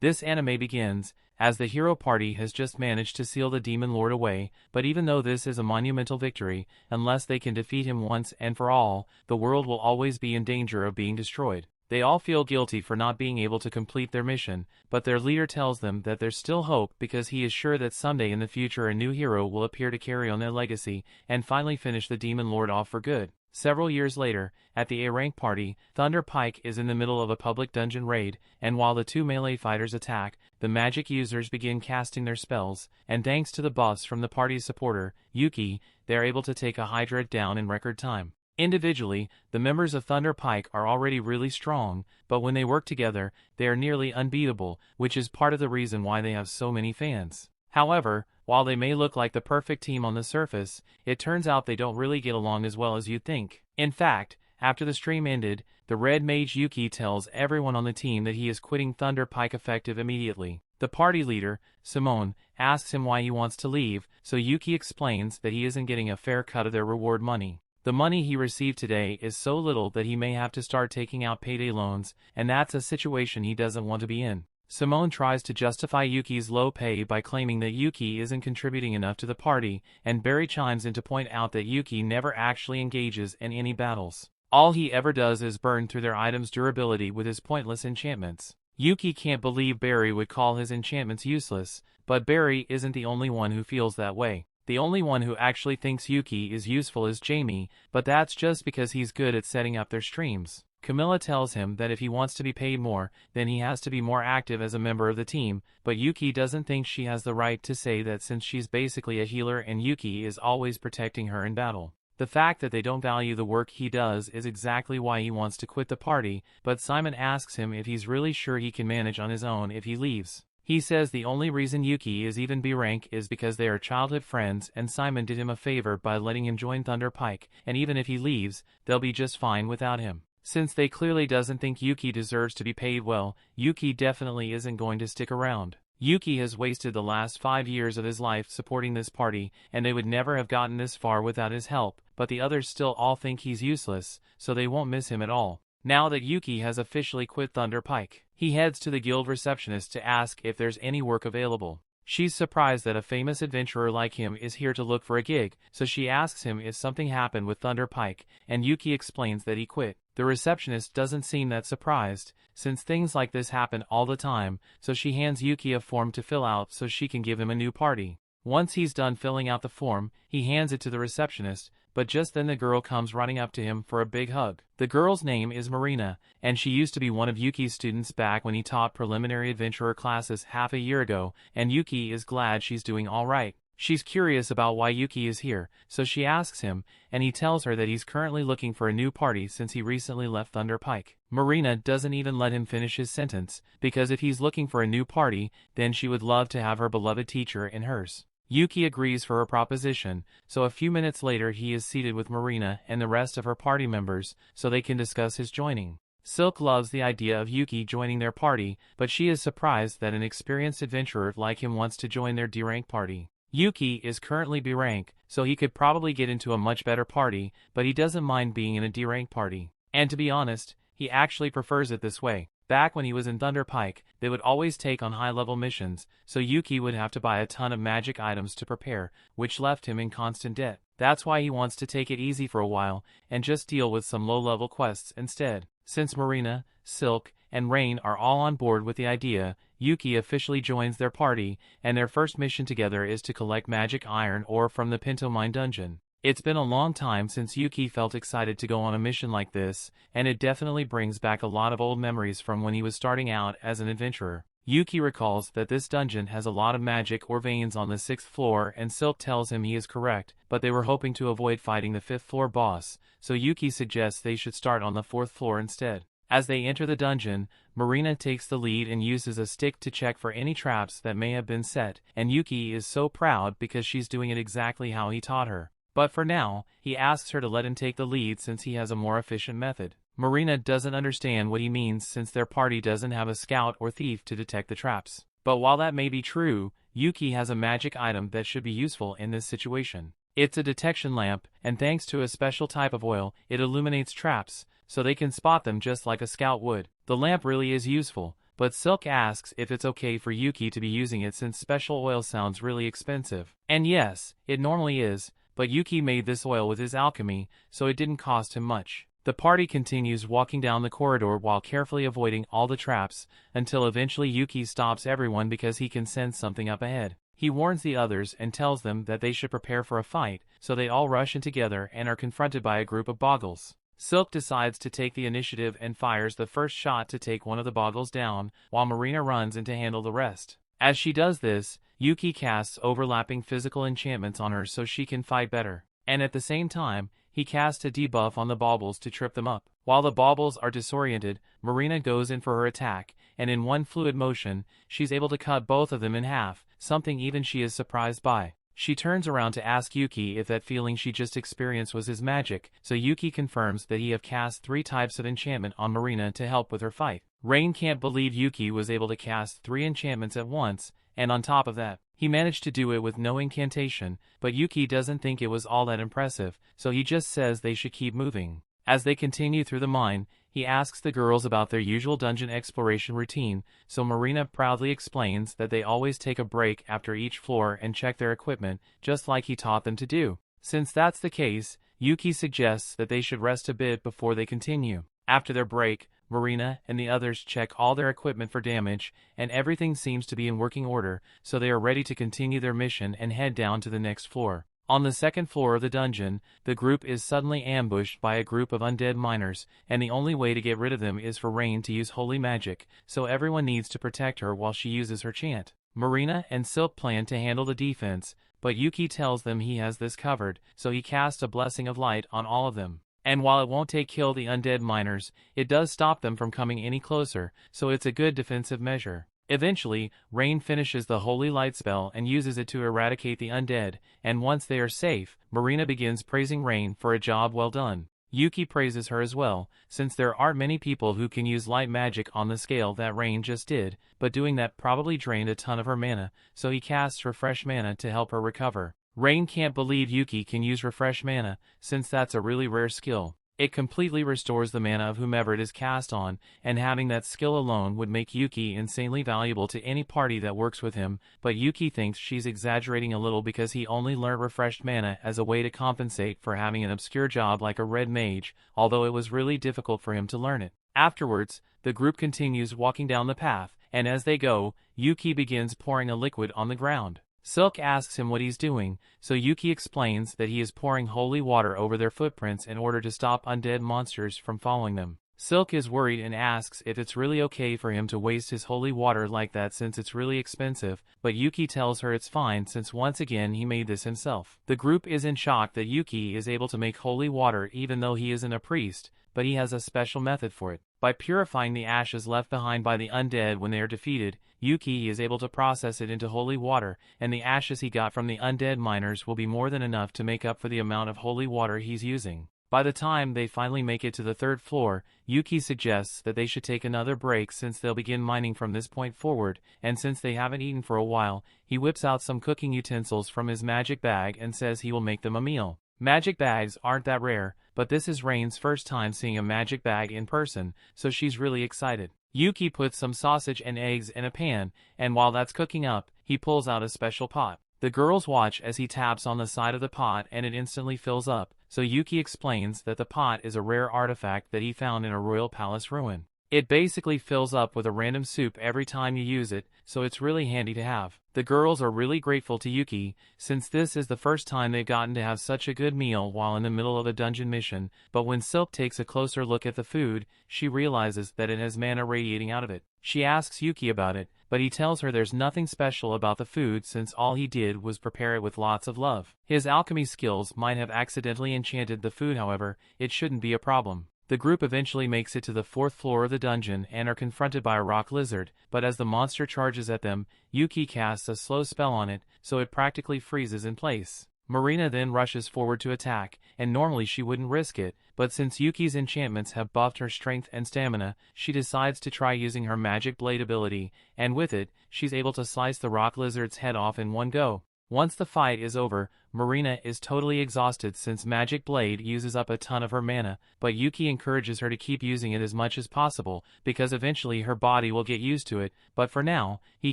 This anime begins, as the hero party has just managed to seal the demon lord away, but even though this is a monumental victory, unless they can defeat him once and for all, the world will always be in danger of being destroyed. They all feel guilty for not being able to complete their mission, but their leader tells them that there's still hope because he is sure that someday in the future a new hero will appear to carry on their legacy and finally finish the demon lord off for good. Several years later, at the A-rank party, Thunder Pike is in the middle of a public dungeon raid, and while the two melee fighters attack, the magic users begin casting their spells, and thanks to the buffs from the party's supporter, Yuke, they are able to take a Hydra down in record time. Individually, the members of Thunder Pike are already really strong, but when they work together, they are nearly unbeatable, which is part of the reason why they have so many fans. However, while they may look like the perfect team on the surface, it turns out they don't really get along as well as you'd think. In fact, after the stream ended, the red mage Yuke tells everyone on the team that he is quitting Thunder Pike effective immediately. The party leader, Simone, asks him why he wants to leave, so Yuke explains that he isn't getting a fair cut of their reward money. The money he received today is so little that he may have to start taking out payday loans, and that's a situation he doesn't want to be in. Simone tries to justify Yuki's low pay by claiming that Yuke isn't contributing enough to the party, and Barry chimes in to point out that Yuke never actually engages in any battles. All he ever does is burn through their items' durability with his pointless enchantments. Yuke can't believe Barry would call his enchantments useless, but Barry isn't the only one who feels that way. The only one who actually thinks Yuke is useful is Jamie, but that's just because he's good at setting up their streams. Camelot tells him that if he wants to be paid more, then he has to be more active as a member of the team, but Yuke doesn't think she has the right to say that since she's basically a healer and Yuke is always protecting her in battle. The fact that they don't value the work he does is exactly why he wants to quit the party, but Simon asks him if he's really sure he can manage on his own if he leaves. He says the only reason Yuke is even B rank is because they are childhood friends and Simon did him a favor by letting him join Thunder Pike, and even if he leaves, they'll be just fine without him. Since they clearly doesn't think Yuke deserves to be paid well, Yuke definitely isn't going to stick around. Yuke has wasted the last 5 years of his life supporting this party, and they would never have gotten this far without his help, but the others still all think he's useless, so they won't miss him at all. Now that Yuke has officially quit Thunder Pike, he heads to the guild receptionist to ask if there's any work available. She's surprised that a famous adventurer like him is here to look for a gig, so she asks him if something happened with Thunder Pike, and Yuke explains that he quit. The receptionist doesn't seem that surprised, since things like this happen all the time, so she hands Yuke a form to fill out so she can give him a new party. Once he's done filling out the form, he hands it to the receptionist, but just then the girl comes running up to him for a big hug. The girl's name is Marina, and she used to be one of Yuke's students back when he taught preliminary adventurer classes half a year ago, and Yuke is glad she's doing all right. She's curious about why Yuke is here, so she asks him, and he tells her that he's currently looking for a new party since he recently left Thunder Pike. Marina doesn't even let him finish his sentence, because if he's looking for a new party, then she would love to have her beloved teacher in hers. Yuke agrees for her proposition, so a few minutes later he is seated with Marina and the rest of her party members, so they can discuss his joining. Silk loves the idea of Yuke joining their party, but she is surprised that an experienced adventurer like him wants to join their D-rank party. Yuke is currently B rank, so he could probably get into a much better party, but he doesn't mind being in a D rank party. And to be honest, he actually prefers it this way. Back when he was in Thunder Pike, they would always take on high-level missions, so Yuke would have to buy a ton of magic items to prepare, which left him in constant debt. That's why he wants to take it easy for a while, and just deal with some low-level quests instead. Since Marina, Silk, and Rain are all on board with the idea, Yuke officially joins their party, and their first mission together is to collect magic iron ore from the Pinto Mine dungeon. It's been a long time since Yuke felt excited to go on a mission like this, and it definitely brings back a lot of old memories from when he was starting out as an adventurer. Yuke recalls that this dungeon has a lot of magic ore veins on the 6th floor, and Silk tells him he is correct, but they were hoping to avoid fighting the 5th floor boss, so Yuke suggests they should start on the 4th floor instead. As they enter the dungeon, Marina takes the lead and uses a stick to check for any traps that may have been set, and Yuke is so proud because she's doing it exactly how he taught her. But for now, he asks her to let him take the lead since he has a more efficient method. Marina doesn't understand what he means since their party doesn't have a scout or thief to detect the traps. But while that may be true, Yuke has a magic item that should be useful in this situation. It's a detection lamp, and thanks to a special type of oil, it illuminates traps, so they can spot them just like a scout would. The lamp really is useful, but Silk asks if it's okay for Yuke to be using it since special oil sounds really expensive. And yes, it normally is, but Yuke made this oil with his alchemy, so it didn't cost him much. The party continues walking down the corridor while carefully avoiding all the traps, until eventually Yuke stops everyone because he can sense something up ahead. He warns the others and tells them that they should prepare for a fight, so they all rush in together and are confronted by a group of boggles. Silk decides to take the initiative and fires the first shot to take one of the boggles down, while Marina runs in to handle the rest. As she does this, Yuke casts overlapping physical enchantments on her so she can fight better. And at the same time, he casts a debuff on the baubles to trip them up. While the baubles are disoriented, Marina goes in for her attack, and in one fluid motion, she's able to cut both of them in half, something even she is surprised by. She turns around to ask Yuke if that feeling she just experienced was his magic, so Yuke confirms that he have cast 3 types of enchantment on Marina to help with her fight. Rain can't believe Yuke was able to cast 3 enchantments at once, and on top of that, he managed to do it with no incantation, but Yuke doesn't think it was all that impressive, so he just says they should keep moving. As they continue through the mine, he asks the girls about their usual dungeon exploration routine, so Marina proudly explains that they always take a break after each floor and check their equipment, just like he taught them to do. Since that's the case, Yuke suggests that they should rest a bit before they continue. After their break, Marina and the others check all their equipment for damage, and everything seems to be in working order, so they are ready to continue their mission and head down to the next floor. On the second floor of the dungeon, the group is suddenly ambushed by a group of undead miners, and the only way to get rid of them is for Rain to use holy magic, so everyone needs to protect her while she uses her chant. Marina and Silk plan to handle the defense, but Yuke tells them he has this covered, so he casts a blessing of light on all of them. And while it won't kill the undead miners, it does stop them from coming any closer, so it's a good defensive measure. Eventually, Rain finishes the holy light spell and uses it to eradicate the undead, and once they are safe, Marina begins praising Rain for a job well done. Yuke praises her as well, since there aren't many people who can use light magic on the scale that Rain just did, but doing that probably drained a ton of her mana, so he casts Refresh Mana to help her recover. Rain can't believe Yuke can use Refresh Mana, since that's a really rare skill. It completely restores the mana of whomever it is cast on, and having that skill alone would make Yuke insanely valuable to any party that works with him, but Yuke thinks she's exaggerating a little because he only learned Refreshed Mana as a way to compensate for having an obscure job like a red mage, although it was really difficult for him to learn it. Afterwards, the group continues walking down the path, and as they go, Yuke begins pouring a liquid on the ground. Silk asks him what he's doing, so Yuke explains that he is pouring holy water over their footprints in order to stop undead monsters from following them. Silk is worried and asks if it's really okay for him to waste his holy water like that since it's really expensive, but Yuke tells her it's fine since once again he made this himself. The group is in shock that Yuke is able to make holy water even though he isn't a priest, but he has a special method for it. By purifying the ashes left behind by the undead when they are defeated, Yuke is able to process it into holy water, and the ashes he got from the undead miners will be more than enough to make up for the amount of holy water he's using. By the time they finally make it to the 3rd floor, Yuke suggests that they should take another break since they'll begin mining from this point forward, and since they haven't eaten for a while, he whips out some cooking utensils from his magic bag and says he will make them a meal. Magic bags aren't that rare, but this is Rain's first time seeing a magic bag in person, so she's really excited. Yuke puts some sausage and eggs in a pan, and while that's cooking up, he pulls out a special pot. The girls watch as he taps on the side of the pot and it instantly fills up, so Yuke explains that the pot is a rare artifact that he found in a royal palace ruin. It basically fills up with a random soup every time you use it, so it's really handy to have. The girls are really grateful to Yuke, since this is the first time they've gotten to have such a good meal while in the middle of a dungeon mission, but when Silk takes a closer look at the food, she realizes that it has mana radiating out of it. She asks Yuke about it, but he tells her there's nothing special about the food since all he did was prepare it with lots of love. His alchemy skills might have accidentally enchanted the food, however, it shouldn't be a problem. The group eventually makes it to the 4th floor of the dungeon and are confronted by a rock lizard, but as the monster charges at them, Yuke casts a slow spell on it, so it practically freezes in place. Marina then rushes forward to attack, and normally she wouldn't risk it, but since Yuki's enchantments have buffed her strength and stamina, she decides to try using her magic blade ability, and with it, she's able to slice the rock lizard's head off in one go. Once the fight is over, Marina is totally exhausted since Magic Blade uses up a ton of her mana, but Yuke encourages her to keep using it as much as possible, because eventually her body will get used to it, but for now, he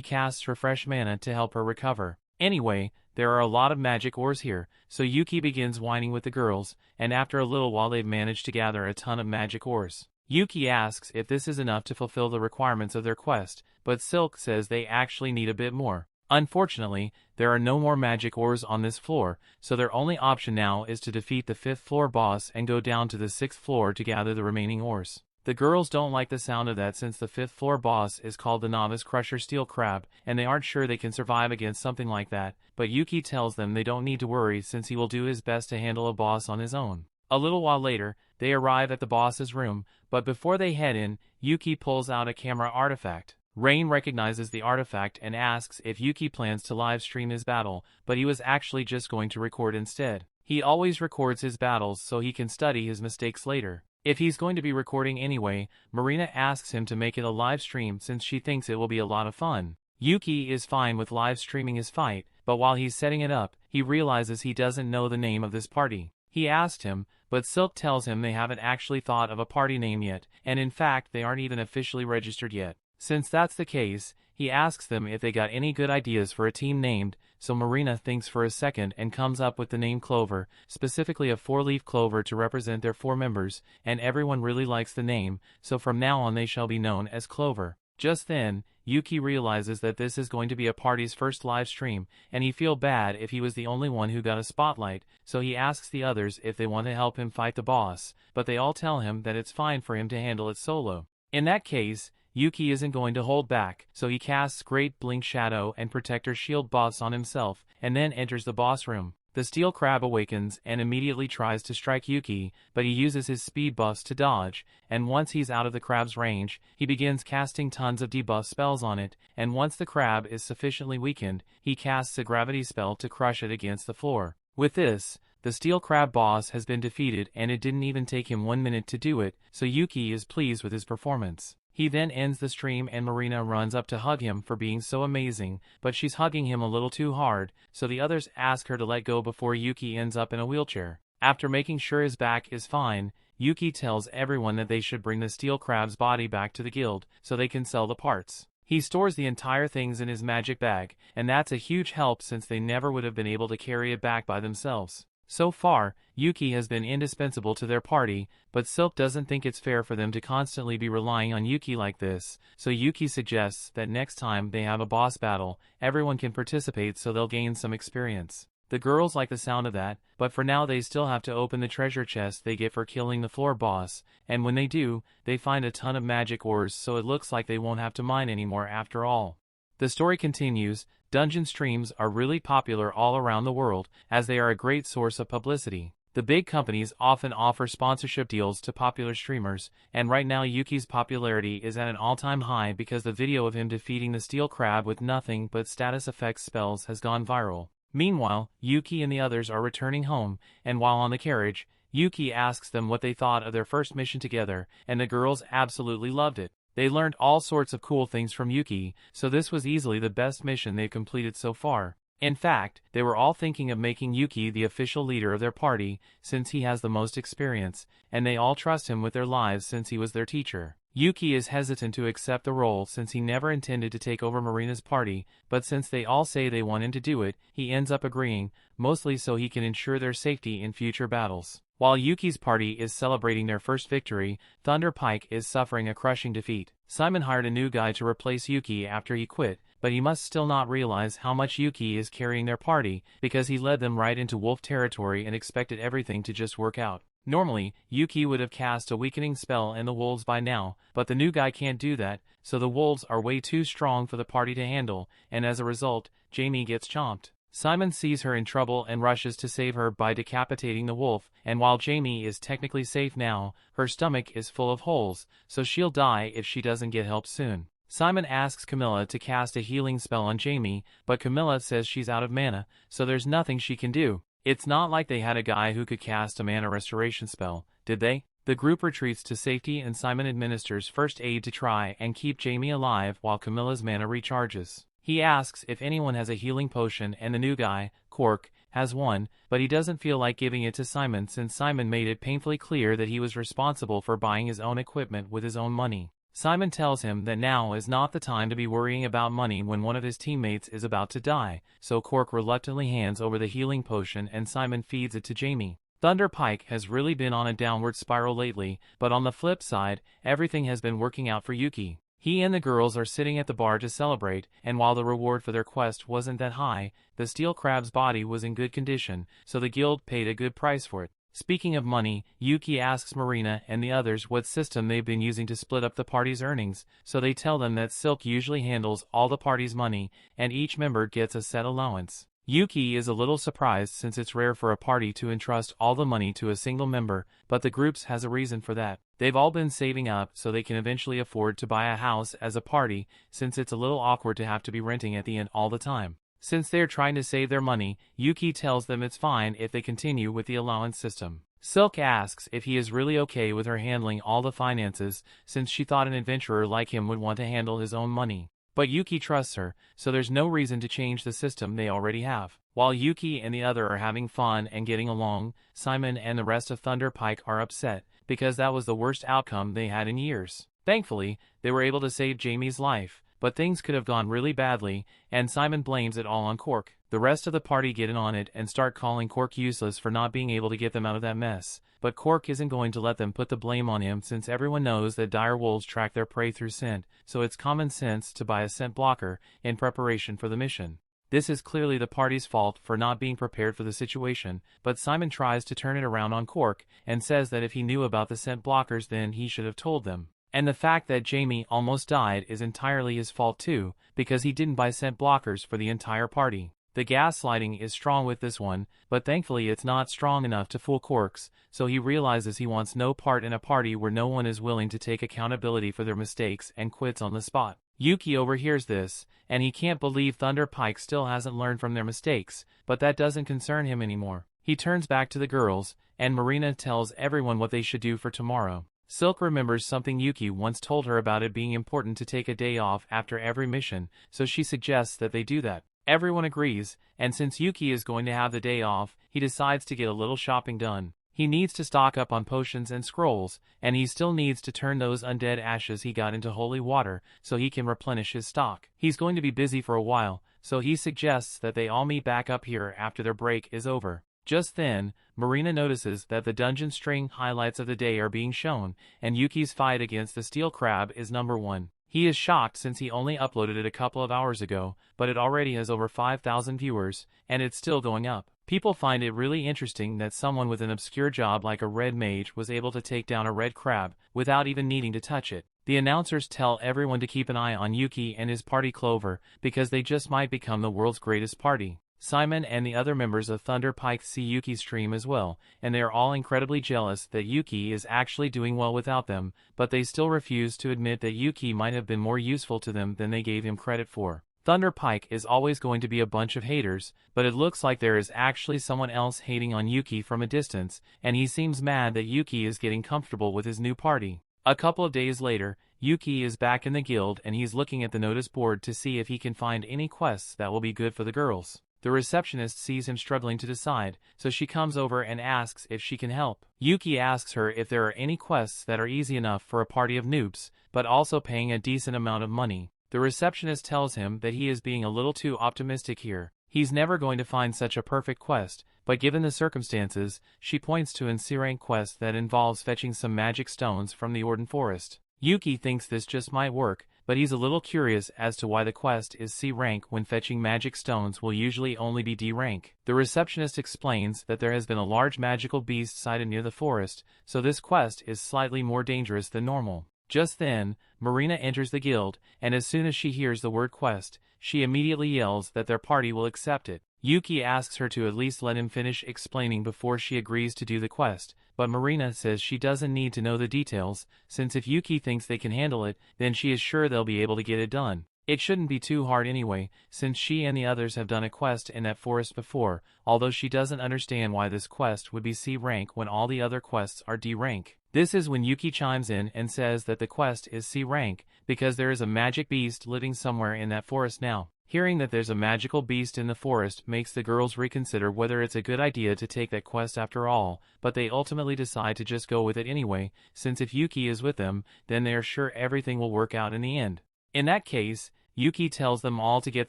casts Refresh Mana to help her recover. Anyway, there are a lot of magic ores here, so Yuke begins whining with the girls, and after a little while they've managed to gather a ton of magic ores. Yuke asks if this is enough to fulfill the requirements of their quest, but Silk says they actually need a bit more. Unfortunately, there are no more magic ores on this floor, so their only option now is to defeat the 5th floor boss and go down to the 6th floor to gather the remaining ores. The girls don't like the sound of that since the 5th floor boss is called the Novice Crusher Steel Crab, and they aren't sure they can survive against something like that, but Yuke tells them they don't need to worry since he will do his best to handle a boss on his own. A little while later, they arrive at the boss's room, but before they head in, Yuke pulls out a camera artifact. Rain recognizes the artifact and asks if Yuke plans to live stream his battle, but he was actually just going to record instead. He always records his battles so he can study his mistakes later. If he's going to be recording anyway, Marina asks him to make it a live stream since she thinks it will be a lot of fun. Yuke is fine with live streaming his fight, but while he's setting it up, he realizes he doesn't know the name of this party. He asked him, but Silk tells him they haven't actually thought of a party name yet, and in fact they aren't even officially registered yet. Since that's the case, he asks them if they got any good ideas for a team named, so Marina thinks for a second and comes up with the name Clover, specifically a 4-leaf clover to represent their 4 members, and everyone really likes the name, so from now on they shall be known as Clover. Just then, Yuke realizes that this is going to be a party's first live stream, and he feels bad if he was the only one who got a spotlight, so he asks the others if they want to help him fight the boss, but they all tell him that it's fine for him to handle it solo. In that case, Yuke isn't going to hold back, so he casts Great Blink Shadow and Protector Shield buffs on himself, and then enters the boss room. The Steel Crab awakens and immediately tries to strike Yuke, but he uses his speed buffs to dodge, and once he's out of the crab's range, he begins casting tons of debuff spells on it, and once the crab is sufficiently weakened, he casts a gravity spell to crush it against the floor. With this, the Steel Crab boss has been defeated and it didn't even take him 1 minute to do it, so Yuke is pleased with his performance. He then ends the stream and Marina runs up to hug him for being so amazing, but she's hugging him a little too hard, so the others ask her to let go before Yuke ends up in a wheelchair. After making sure his back is fine, Yuke tells everyone that they should bring the Steel Crab's body back to the guild, so they can sell the parts. He stores the entire things in his magic bag, and that's a huge help since they never would have been able to carry it back by themselves. So far, Yuke has been indispensable to their party, but Silk doesn't think it's fair for them to constantly be relying on Yuke like this, so Yuke suggests that next time they have a boss battle, everyone can participate so they'll gain some experience. The girls like the sound of that, but for now they still have to open the treasure chest they get for killing the floor boss, and when they do, they find a ton of magic ores so it looks like they won't have to mine anymore after all. The story continues. Dungeon streams are really popular all around the world, as they are a great source of publicity. The big companies often offer sponsorship deals to popular streamers, and right now Yuke's popularity is at an all-time high because the video of him defeating the Steel Crab with nothing but status effects spells has gone viral. Meanwhile, Yuke and the others are returning home, and while on the carriage, Yuke asks them what they thought of their first mission together, and the girls absolutely loved it. They learned all sorts of cool things from Yuke, so this was easily the best mission they've completed so far. In fact, they were all thinking of making Yuke the official leader of their party, since he has the most experience, and they all trust him with their lives since he was their teacher. Yuke is hesitant to accept the role since he never intended to take over Marina's party, but since they all say they want him to do it, he ends up agreeing, mostly so he can ensure their safety in future battles. While Yuke's party is celebrating their first victory, Thunder Pike is suffering a crushing defeat. Simon hired a new guy to replace Yuke after he quit, but he must still not realize how much Yuke is carrying their party, because he led them right into wolf territory and expected everything to just work out. Normally, Yuke would have cast a weakening spell in the wolves by now, but the new guy can't do that, so the wolves are way too strong for the party to handle, and as a result, Jamie gets chomped. Simon sees her in trouble and rushes to save her by decapitating the wolf, and while Jamie is technically safe now, her stomach is full of holes, so she'll die if she doesn't get help soon. Simon asks Camelot to cast a healing spell on Jamie, but Camelot says she's out of mana, so there's nothing she can do. It's not like they had a guy who could cast a mana restoration spell, did they? The group retreats to safety and Simon administers first aid to try and keep Jamie alive while Camilla's mana recharges. He asks if anyone has a healing potion, and the new guy, Cork, has one, but he doesn't feel like giving it to Simon since Simon made it painfully clear that he was responsible for buying his own equipment with his own money. Simon tells him that now is not the time to be worrying about money when one of his teammates is about to die, so Cork reluctantly hands over the healing potion and Simon feeds it to Jamie. Thunder Pike has really been on a downward spiral lately, but on the flip side, everything has been working out for Yuke. He and the girls are sitting at the bar to celebrate, and while the reward for their quest wasn't that high, the steel crab's body was in good condition, so the guild paid a good price for it. Speaking of money, Yuke asks Marina and the others what system they've been using to split up the party's earnings, so they tell them that Silk usually handles all the party's money, and each member gets a set allowance. Yuke is a little surprised since it's rare for a party to entrust all the money to a single member, but the group has a reason for that. They've all been saving up so they can eventually afford to buy a house as a party, since it's a little awkward to have to be renting at the inn all the time. Since they're trying to save their money, Yuke tells them it's fine if they continue with the allowance system. Silk asks if he is really okay with her handling all the finances, since she thought an adventurer like him would want to handle his own money. But Yuke trusts her, so there's no reason to change the system they already have. While Yuke and the other are having fun and getting along, Simon and the rest of Thunder Pike are upset, because that was the worst outcome they had in years. Thankfully, they were able to save Jamie's life, but things could have gone really badly, and Simon blames it all on Cork. The rest of the party get in on it and start calling Cork useless for not being able to get them out of that mess. But Cork isn't going to let them put the blame on him since everyone knows that dire wolves track their prey through scent, so it's common sense to buy a scent blocker in preparation for the mission. This is clearly the party's fault for not being prepared for the situation, but Simon tries to turn it around on Cork and says that if he knew about the scent blockers then he should have told them. And the fact that Jamie almost died is entirely his fault too, because he didn't buy scent blockers for the entire party. The gaslighting is strong with this one, but thankfully it's not strong enough to fool Corks, so he realizes he wants no part in a party where no one is willing to take accountability for their mistakes and quits on the spot. Yuke overhears this, and he can't believe Thunder Pike still hasn't learned from their mistakes, but that doesn't concern him anymore. He turns back to the girls, and Marina tells everyone what they should do for tomorrow. Silk remembers something Yuke once told her about it being important to take a day off after every mission, so she suggests that they do that. Everyone agrees, and since Yuke is going to have the day off, he decides to get a little shopping done. He needs to stock up on potions and scrolls, and he still needs to turn those undead ashes he got into holy water so he can replenish his stock. He's going to be busy for a while, so he suggests that they all meet back up here after their break is over. Just then, Marina notices that the dungeon string highlights of the day are being shown, and Yuki's fight against the steel crab is number 1. He is shocked since he only uploaded it a couple of hours ago, but it already has over 5,000 viewers, and it's still going up. People find it really interesting that someone with an obscure job like a red mage was able to take down a red crab without even needing to touch it. The announcers tell everyone to keep an eye on Yuke and his party Clover, because they just might become the world's greatest party. Simon and the other members of Thunder Pike see Yuki's stream as well, and they are all incredibly jealous that Yuke is actually doing well without them, but they still refuse to admit that Yuke might have been more useful to them than they gave him credit for. Thunder Pike is always going to be a bunch of haters, but it looks like there is actually someone else hating on Yuke from a distance, and he seems mad that Yuke is getting comfortable with his new party. A couple of days later, Yuke is back in the guild and he's looking at the notice board to see if he can find any quests that will be good for the girls. The receptionist sees him struggling to decide, so she comes over and asks if she can help. Yuke asks her if there are any quests that are easy enough for a party of noobs, but also paying a decent amount of money. The receptionist tells him that he is being a little too optimistic here. He's never going to find such a perfect quest, but given the circumstances, she points to an C-rank quest that involves fetching some magic stones from the Orden Forest. Yuke thinks this just might work, but he's a little curious as to why the quest is C rank when fetching magic stones will usually only be D rank. The receptionist explains that there has been a large magical beast sighted near the forest, so this quest is slightly more dangerous than normal. Just then, Marina enters the guild, and as soon as she hears the word quest, she immediately yells that their party will accept it. Yuke asks her to at least let him finish explaining before she agrees to do the quest, but Marina says she doesn't need to know the details, since if Yuke thinks they can handle it, then she is sure they'll be able to get it done. It shouldn't be too hard anyway, since she and the others have done a quest in that forest before, although she doesn't understand why this quest would be C rank when all the other quests are D rank. This is when Yuke chimes in and says that the quest is C rank, because there is a magic beast living somewhere in that forest now. Hearing that there's a magical beast in the forest makes the girls reconsider whether it's a good idea to take that quest after all, but they ultimately decide to just go with it anyway, since if Yuke is with them, then they are sure everything will work out in the end. In that case, Yuke tells them all to get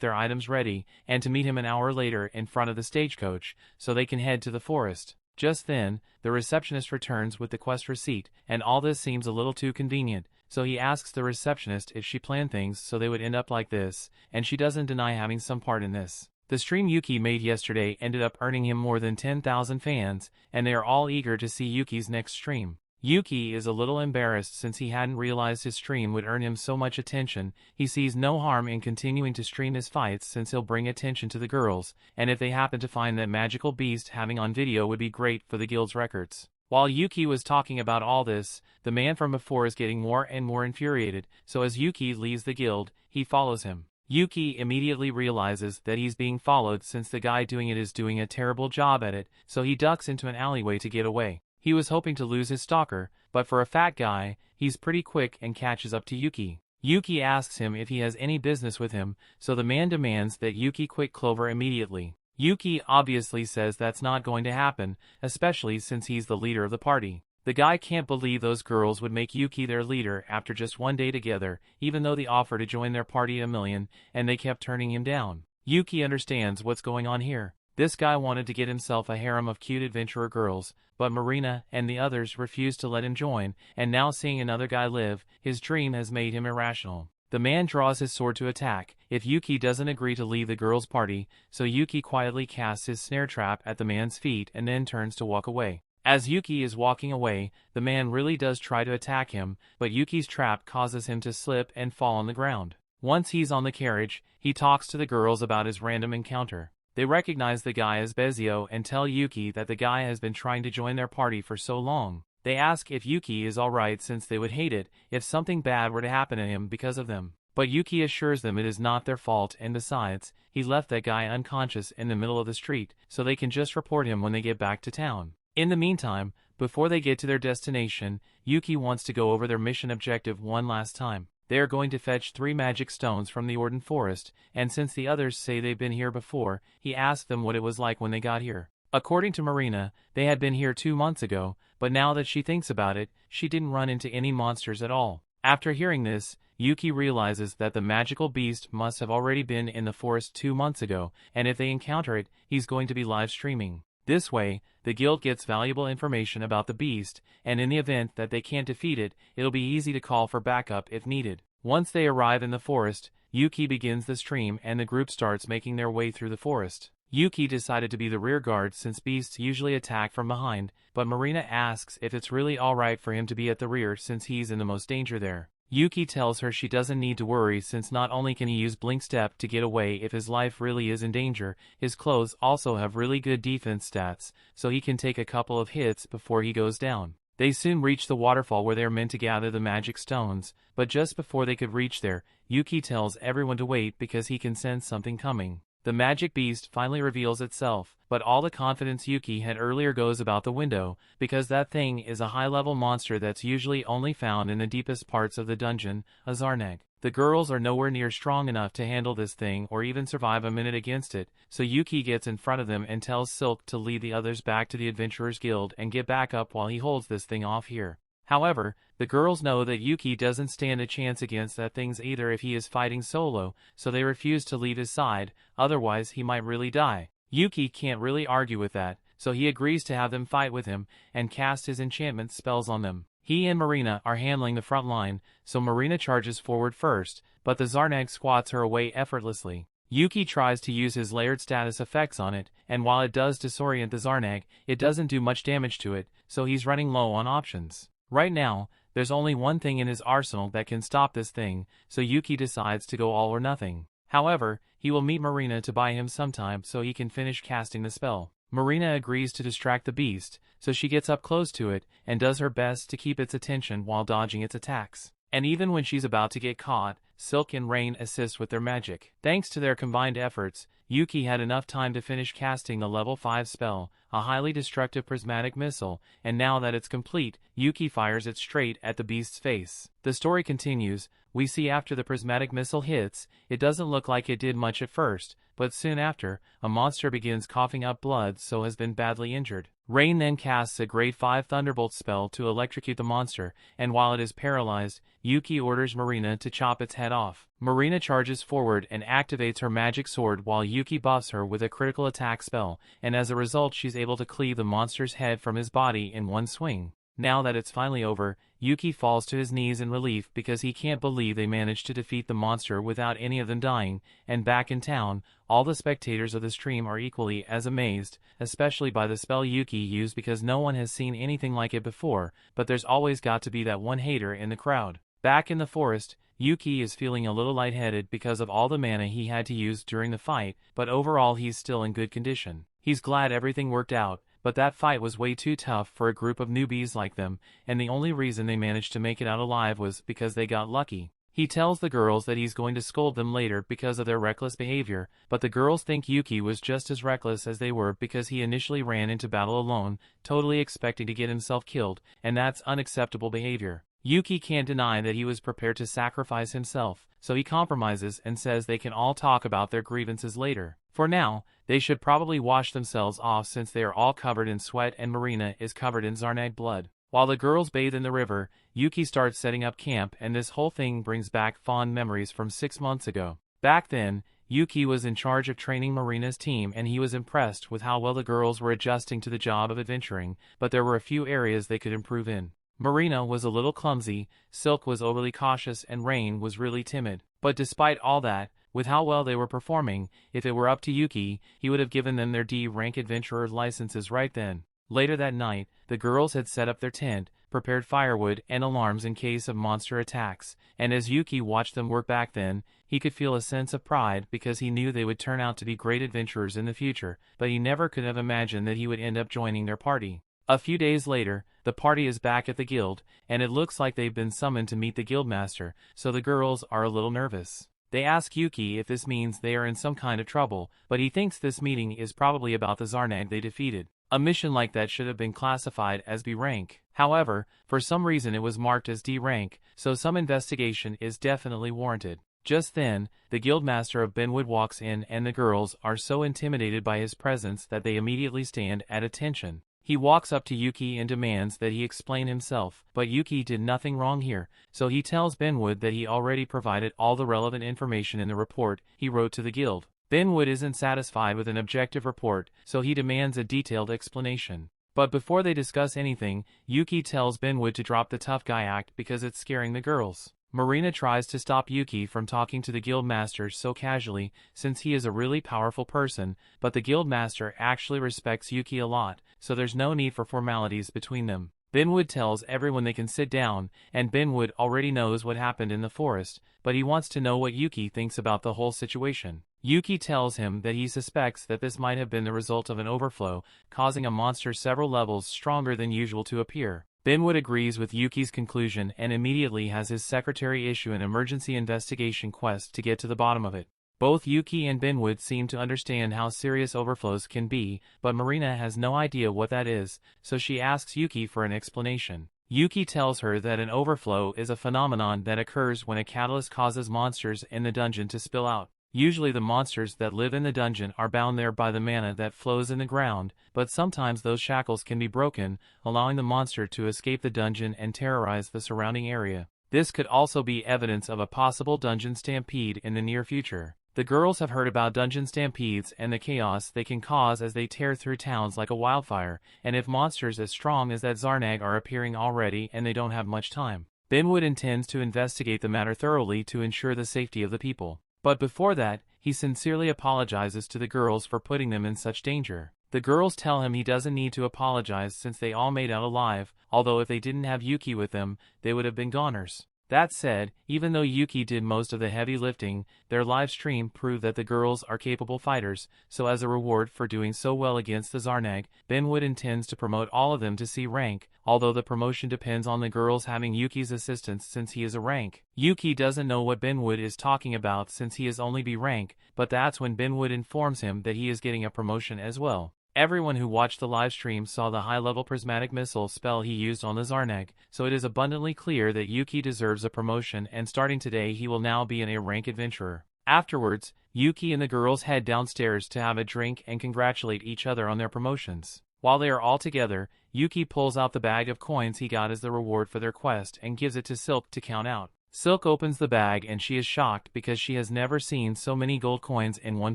their items ready, and to meet him an hour later in front of the stagecoach, so they can head to the forest. Just then, the receptionist returns with the quest receipt, and all this seems a little too convenient, so he asks the receptionist if she planned things so they would end up like this, and she doesn't deny having some part in this. The stream Yuke made yesterday ended up earning him more than 10,000 fans, and they are all eager to see Yuki's next stream. Yuke is a little embarrassed since he hadn't realized his stream would earn him so much attention. He sees no harm in continuing to stream his fights since he'll bring attention to the girls, and if they happen to find that magical beast having on video would be great for the guild's records. While Yuke was talking about all this, the man from before is getting more and more infuriated, so as Yuke leaves the guild, he follows him. Yuke immediately realizes that he's being followed since the guy doing it is doing a terrible job at it, so he ducks into an alleyway to get away. He was hoping to lose his stalker, but for a fat guy, he's pretty quick and catches up to Yuke. Yuke asks him if he has any business with him, so the man demands that Yuke quit Clover immediately. Yuke obviously says that's not going to happen, especially since he's the leader of the party. The guy can't believe those girls would make Yuke their leader after just one day together, even though they offered to join their party $1,000,000, and they kept turning him down. Yuke understands what's going on here. This guy wanted to get himself a harem of cute adventurer girls, but Marina and the others refused to let him join, and now seeing another guy live, his dream has made him irrational. The man draws his sword to attack if Yuke doesn't agree to leave the girls' party, so Yuke quietly casts his snare trap at the man's feet and then turns to walk away. As Yuke is walking away, the man really does try to attack him, but Yuki's trap causes him to slip and fall on the ground. Once he's on the carriage, he talks to the girls about his random encounter. They recognize the guy as Bezio and tell Yuke that the guy has been trying to join their party for so long. They ask if Yuke is alright since they would hate it if something bad were to happen to him because of them. But Yuke assures them it is not their fault, and besides, he left that guy unconscious in the middle of the street, so they can just report him when they get back to town. In the meantime, before they get to their destination, Yuke wants to go over their mission objective one last time. They are going to fetch 3 magic stones from the Orden Forest, and since the others say they've been here before, he asks them what it was like when they got here. According to Marina, they had been here 2 months ago, but now that she thinks about it, she didn't run into any monsters at all. After hearing this, Yuke realizes that the magical beast must have already been in the forest 2 months ago, and if they encounter it, he's going to be live streaming. This way, the guild gets valuable information about the beast, and in the event that they can't defeat it, it'll be easy to call for backup if needed. Once they arrive in the forest, Yuke begins the stream and the group starts making their way through the forest. Yuke decided to be the rear guard since beasts usually attack from behind, but Marina asks if it's really alright for him to be at the rear since he's in the most danger there. Yuke tells her she doesn't need to worry since not only can he use Blink Step to get away if his life really is in danger, his clothes also have really good defense stats, so he can take a couple of hits before he goes down. They soon reach the waterfall where they are meant to gather the magic stones, but just before they could reach there, Yuke tells everyone to wait because he can sense something coming. The magic beast finally reveals itself, but all the confidence Yuke had earlier goes about the window, because that thing is a high-level monster that's usually only found in the deepest parts of the dungeon, a Zarnag. The girls are nowhere near strong enough to handle this thing or even survive a minute against it, so Yuke gets in front of them and tells Silk to lead the others back to the Adventurers Guild and get back up while he holds this thing off here. However, the girls know that Yuke doesn't stand a chance against that thing either if he is fighting solo, so they refuse to leave his side, otherwise he might really die. Yuke can't really argue with that, so he agrees to have them fight with him and cast his enchantment spells on them. He and Marina are handling the front line, so Marina charges forward first, but the Zarnag squats her away effortlessly. Yuke tries to use his layered status effects on it, and while it does disorient the Zarnag, it doesn't do much damage to it, so he's running low on options. Right now, there's only one thing in his arsenal that can stop this thing, so Yuke decides to go all or nothing. However, he will meet Marina to buy him some time so he can finish casting the spell. Marina agrees to distract the beast, so she gets up close to it and does her best to keep its attention while dodging its attacks. And even when she's about to get caught, Silk and Rain assist with their magic. Thanks to their combined efforts, Yuke had enough time to finish casting the level 5 spell, a highly destructive prismatic missile, and now that it's complete, Yuke fires it straight at the beast's face. The story continues. We see after the prismatic missile hits, it doesn't look like it did much at first, but soon after, a monster begins coughing up blood so has been badly injured. Rain then casts a grade 5 Thunderbolt spell to electrocute the monster, and while it is paralyzed, Yuke orders Marina to chop its head off. Marina charges forward and activates her magic sword while Yuke buffs her with a critical attack spell, and as a result she's able to cleave the monster's head from his body in one swing. Now that it's finally over, Yuke falls to his knees in relief because he can't believe they managed to defeat the monster without any of them dying, and back in town, all the spectators of the stream are equally as amazed, especially by the spell Yuke used because no one has seen anything like it before, but there's always got to be that one hater in the crowd. Back in the forest, Yuke is feeling a little lightheaded because of all the mana he had to use during the fight, but overall he's still in good condition. He's glad everything worked out, but that fight was way too tough for a group of newbies like them, and the only reason they managed to make it out alive was because they got lucky. He tells the girls that he's going to scold them later because of their reckless behavior, but the girls think Yuke was just as reckless as they were because he initially ran into battle alone, totally expecting to get himself killed, and that's unacceptable behavior. Yuke can't deny that he was prepared to sacrifice himself, so he compromises and says they can all talk about their grievances later. For now, they should probably wash themselves off since they are all covered in sweat and Marina is covered in Zarnag blood. While the girls bathe in the river, Yuke starts setting up camp and this whole thing brings back fond memories from 6 months ago. Back then, Yuke was in charge of training Marina's team and he was impressed with how well the girls were adjusting to the job of adventuring, but there were a few areas they could improve in. Marina was a little clumsy, Silk was overly cautious and Rain was really timid. But despite all that, with how well they were performing, if it were up to Yuke, he would have given them their D-rank adventurer licenses right then. Later that night, the girls had set up their tent, prepared firewood and alarms in case of monster attacks, and as Yuke watched them work back then, he could feel a sense of pride because he knew they would turn out to be great adventurers in the future, but he never could have imagined that he would end up joining their party. A few days later, the party is back at the guild, and it looks like they've been summoned to meet the guildmaster, so the girls are a little nervous. They ask Yuke if this means they are in some kind of trouble, but he thinks this meeting is probably about the Zarnag they defeated. A mission like that should have been classified as B rank. However, for some reason it was marked as D rank, so some investigation is definitely warranted. Just then, the guildmaster of Benwood walks in and the girls are so intimidated by his presence that they immediately stand at attention. He walks up to Yuke and demands that he explain himself, but Yuke did nothing wrong here, so he tells Benwood that he already provided all the relevant information in the report he wrote to the guild. Benwood isn't satisfied with an objective report, so he demands a detailed explanation. But before they discuss anything, Yuke tells Benwood to drop the tough guy act because it's scaring the girls. Marina tries to stop Yuke from talking to the guildmaster so casually since he is a really powerful person, but the guildmaster actually respects Yuke a lot, so there's no need for formalities between them. Benwood tells everyone they can sit down, and Benwood already knows what happened in the forest, but he wants to know what Yuke thinks about the whole situation. Yuke tells him that he suspects that this might have been the result of an overflow, causing a monster several levels stronger than usual to appear. Benwood agrees with Yuki's conclusion and immediately has his secretary issue an emergency investigation quest to get to the bottom of it. Both Yuke and Benwood seem to understand how serious overflows can be, but Marina has no idea what that is, so she asks Yuke for an explanation. Yuke tells her that an overflow is a phenomenon that occurs when a catalyst causes monsters in the dungeon to spill out. Usually the monsters that live in the dungeon are bound there by the mana that flows in the ground, but sometimes those shackles can be broken, allowing the monster to escape the dungeon and terrorize the surrounding area. This could also be evidence of a possible dungeon stampede in the near future. The girls have heard about dungeon stampedes and the chaos they can cause as they tear through towns like a wildfire, and if monsters as strong as that Zarnag are appearing already and they don't have much time. Benwood intends to investigate the matter thoroughly to ensure the safety of the people. But before that, he sincerely apologizes to the girls for putting them in such danger. The girls tell him he doesn't need to apologize since they all made out alive, although if they didn't have Yuke with them, they would have been goners. That said, even though Yuke did most of the heavy lifting, their live stream proved that the girls are capable fighters, so as a reward for doing so well against the Zarnag, Benwood intends to promote all of them to C rank, although the promotion depends on the girls having Yuki's assistance since he is a rank. Yuke doesn't know what Benwood is talking about since he is only B rank, but that's when Benwood informs him that he is getting a promotion as well. Everyone who watched the livestream saw the high-level prismatic missile spell he used on the Zarnag, so it is abundantly clear that Yuke deserves a promotion, and starting today he will now be an A-rank adventurer. Afterwards, Yuke and the girls head downstairs to have a drink and congratulate each other on their promotions. While they are all together, Yuke pulls out the bag of coins he got as the reward for their quest and gives it to Silk to count out. Silk opens the bag and she is shocked because she has never seen so many gold coins in one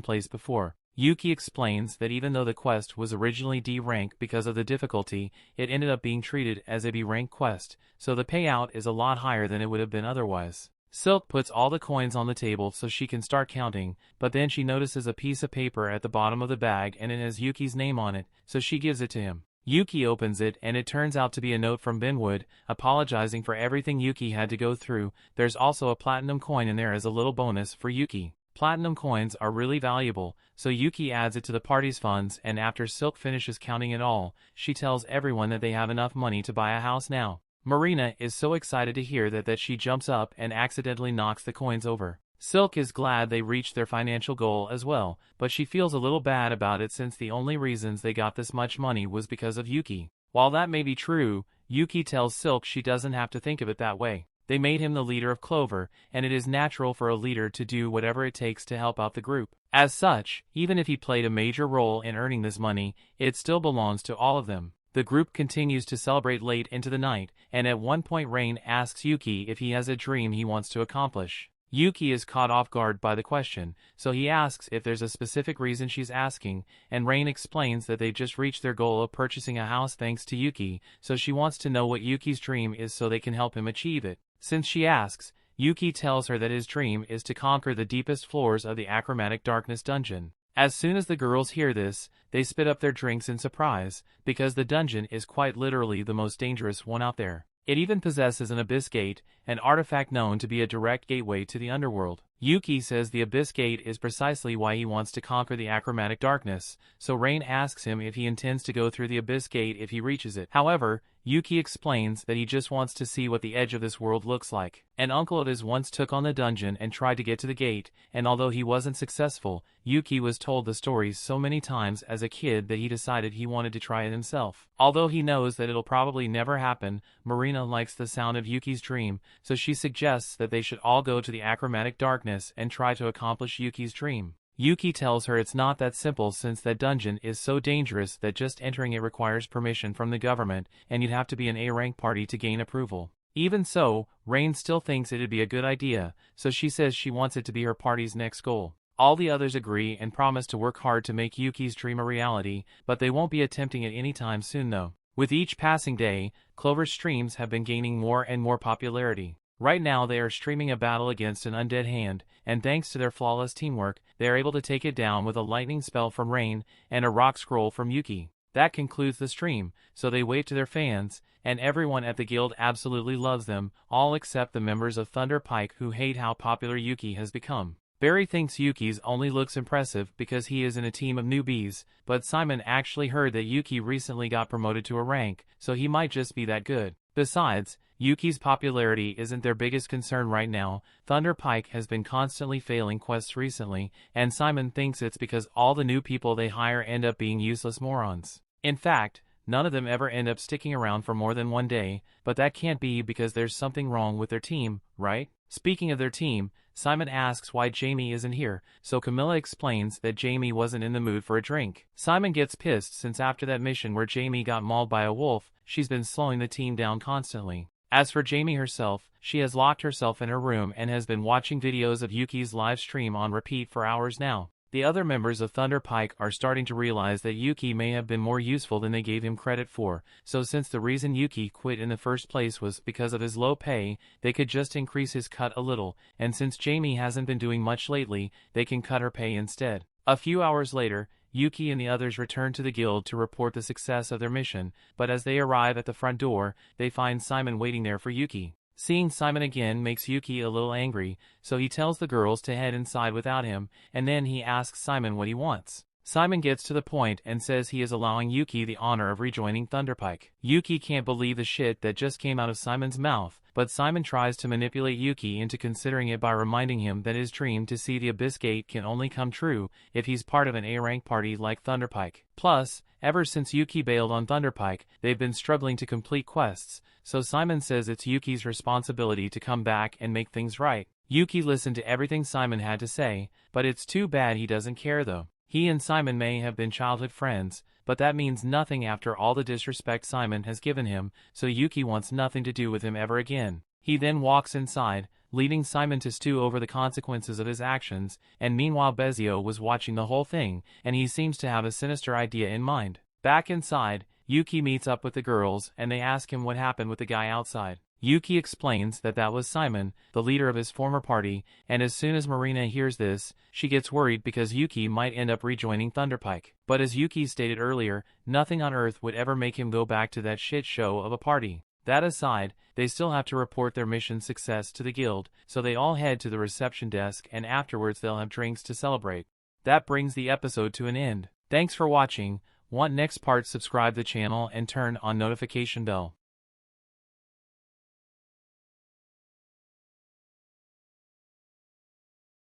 place before. Yuke explains that even though the quest was originally D rank because of the difficulty, it ended up being treated as a B rank quest, so the payout is a lot higher than it would have been otherwise. Silk puts all the coins on the table so she can start counting, but then she notices a piece of paper at the bottom of the bag and it has Yuki's name on it, so she gives it to him. Yuke opens it and it turns out to be a note from Benwood, apologizing for everything Yuke had to go through. There's also a platinum coin in there as a little bonus for Yuke. Platinum coins are really valuable, so Yuke adds it to the party's funds, and after Silk finishes counting it all, she tells everyone that they have enough money to buy a house now. Marina is so excited to hear that she jumps up and accidentally knocks the coins over. Silk is glad they reached their financial goal as well, but she feels a little bad about it since the only reasons they got this much money was because of Yuke. While that may be true, Yuke tells Silk she doesn't have to think of it that way. They made him the leader of Clover, and it is natural for a leader to do whatever it takes to help out the group. As such, even if he played a major role in earning this money, it still belongs to all of them. The group continues to celebrate late into the night, and at one point Rain asks Yuke if he has a dream he wants to accomplish. Yuke is caught off guard by the question, so he asks if there's a specific reason she's asking, and Rain explains that they just reached their goal of purchasing a house thanks to Yuke, so she wants to know what Yuke's dream is so they can help him achieve it. Since she asks, Yuke tells her that his dream is to conquer the deepest floors of the Achromatic Darkness dungeon. As soon as the girls hear this, they spit up their drinks in surprise, because the dungeon is quite literally the most dangerous one out there. It even possesses an Abyss Gate, an artifact known to be a direct gateway to the underworld. Yuke says the Abyss Gate is precisely why he wants to conquer the Achromatic Darkness, so Rain asks him if he intends to go through the Abyss Gate if he reaches it. However, Yuke explains that he just wants to see what the edge of this world looks like. An uncle of his once took on the dungeon and tried to get to the gate, and although he wasn't successful, Yuke was told the stories so many times as a kid that he decided he wanted to try it himself. Although he knows that it'll probably never happen, Marina likes the sound of Yuke's dream, so she suggests that they should all go to the Achromatic Darkness and try to accomplish Yuke's dream. Yuke tells her it's not that simple since that dungeon is so dangerous that just entering it requires permission from the government, and you'd have to be an A-rank party to gain approval. Even so, Rain still thinks it'd be a good idea, so she says she wants it to be her party's next goal. All the others agree and promise to work hard to make Yuke's dream a reality, but they won't be attempting it anytime soon though. With each passing day, Clover's streams have been gaining more and more popularity. Right now they are streaming a battle against an undead hand, and thanks to their flawless teamwork, they are able to take it down with a lightning spell from Rain and a rock scroll from Yuke. That concludes the stream, so they wave to their fans, and everyone at the guild absolutely loves them, all except the members of Thunder Pike who hate how popular Yuke has become. Barry thinks Yuke's only looks impressive because he is in a team of newbies, but Simon actually heard that Yuke recently got promoted to a rank, so he might just be that good. Besides, Yuke's popularity isn't their biggest concern right now. Thunder Pike has been constantly failing quests recently, and Simon thinks it's because all the new people they hire end up being useless morons. In fact, none of them ever end up sticking around for more than one day, but that can't be because there's something wrong with their team, right? Speaking of their team, Simon asks why Jamie isn't here, so Camilla explains that Jamie wasn't in the mood for a drink. Simon gets pissed since after that mission where Jamie got mauled by a wolf, she's been slowing the team down constantly. As for Jamie herself, she has locked herself in her room and has been watching videos of Yuke's live stream on repeat for hours now. The other members of Thunder Pike are starting to realize that Yuke may have been more useful than they gave him credit for, so since the reason Yuke quit in the first place was because of his low pay, they could just increase his cut a little, and since Jamie hasn't been doing much lately, they can cut her pay instead. A few hours later, Yuke and the others return to the guild to report the success of their mission, but as they arrive at the front door, they find Simon waiting there for Yuke. Seeing Simon again makes Yuke a little angry, so he tells the girls to head inside without him, and then he asks Simon what he wants. Simon gets to the point and says he is allowing Yuke the honor of rejoining Thunder Pike. Yuke can't believe the shit that just came out of Simon's mouth, but Simon tries to manipulate Yuke into considering it by reminding him that his dream to see the Abyss Gate can only come true if he's part of an A-rank party like Thunder Pike. Plus, ever since Yuke bailed on Thunder Pike, they've been struggling to complete quests, so Simon says it's Yuki's responsibility to come back and make things right. Yuke listened to everything Simon had to say, but it's too bad he doesn't care though. He and Simon may have been childhood friends, but that means nothing after all the disrespect Simon has given him, so Yuke wants nothing to do with him ever again. He then walks inside, leading Simon to stew over the consequences of his actions, and meanwhile Bezio was watching the whole thing, and he seems to have a sinister idea in mind. Back inside, Yuke meets up with the girls, and they ask him what happened with the guy outside. Yuke explains that that was Simon, the leader of his former party, and as soon as Marina hears this, she gets worried because Yuke might end up rejoining Thunder Pike. But as Yuke stated earlier, nothing on earth would ever make him go back to that shit show of a party. That aside, they still have to report their mission success to the guild, so they all head to the reception desk and afterwards they'll have drinks to celebrate. That brings the episode to an end. Thanks for watching. Want next part? Subscribe the channel and turn on notification bell.